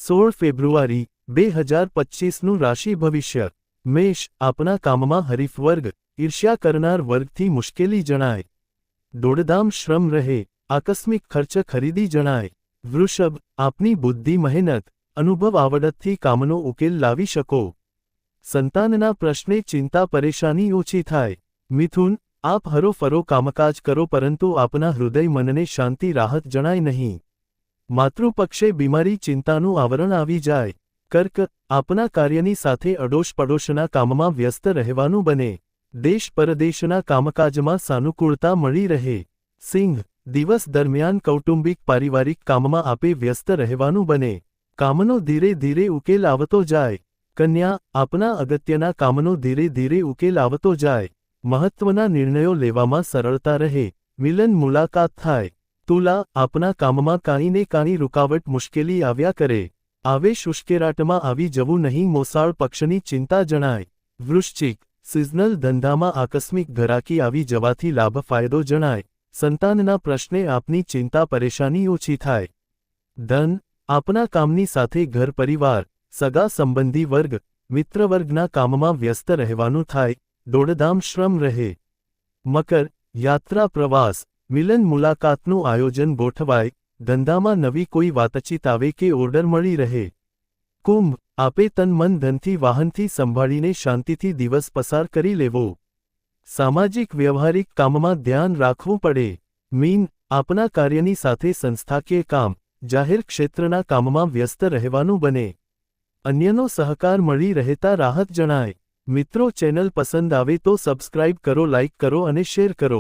16 ફેબ્રુઆરી 2025નું રાશિ ભવિષ્ય મેષ આપના કામમાં હરીફ વર્ગ ઈર્ષ્યા કરનાર વર્ગથી મુશ્કેલી જણાય દોડધામ શ્રમ રહે આકસ્મિક ખર્ચ ખરીદી જણાય વૃષભ આપની બુદ્ધિ મહેનત અનુભવ આવડતથી કામનો ઉકેલ લાવી શકો સંતાનના પ્રશ્ને ચિંતા પરેશાની ઓછી થાય મિથુન આપ હરોફરો કામકાજ કરો પરંતુ આપના હૃદય મનને શાંતિ રાહત જણાય નહીં માતૃપક્ષે બીમારી ચિંતાનું આવરણ આવી જાય કર્ક આપના કાર્યની સાથે અડોશ પડોશના કામમાં વ્યસ્ત રહેવાનું બને દેશ પરદેશના કામકાજમાં સાનુકૂળતા મળી રહે સિંહ દિવસ દરમિયાન કૌટુંબિક પારિવારિક કામમાં આપે વ્યસ્ત રહેવાનું બને કામનો ધીરે ધીરે ઉકેલ આવતો જાય કન્યા આપના અગત્યના કામનો ધીરે ધીરે ઉકેલ આવતો જાય મહત્વના નિર્ણયો લેવામાં સરળતા રહે મિલન મુલાકાત થાય તુલા આપના કામમાં કાંઈને કાંઈ રૂકાવટ મુશ્કેલી આવ્યા કરે આવેશ ઉશ્કેરાટમાં આવી જવું નહીં મોસાળ પક્ષની ચિંતા જણાય વૃશ્ચિક સિઝનલ ધંધામાં આકસ્મિક ઘરાકી આવી જવાથી લાભ ફાયદો જણાય સંતાનના પ્રશ્ને આપની ચિંતા પરેશાની ઓછી થાય ધન આપના કામની સાથે ઘર પરિવાર સગા સંબંધી વર્ગ મિત્રવર્ગના કામમાં વ્યસ્ત રહેવાનું થાય દોડધામ શ્રમ રહે મકર યાત્રા પ્રવાસ મિલન મુલાકાતનું આયોજન ગોઠવાય ધંધામાં નવી કોઈ વાતચીત આવે કે ઓર્ડર મળી રહે કુંભ આપે તન મન ધનથી વાહનથી સંભાળીને શાંતિથી દિવસ પસાર કરી લેવો સામાજિક વ્યવહારિક કામમાં ધ્યાન રાખવું પડે મીન આપના કાર્યની સાથે સંસ્થાકીય કામ જાહેર ક્ષેત્રના કામમાં વ્યસ્ત રહેવાનું બને અન્યનો સહકાર મળી રહેતા રાહત જણાય મિત્રો ચેનલ પસંદ આવે તો સબસ્ક્રાઇબ કરો લાઇક કરો અને શેર કરો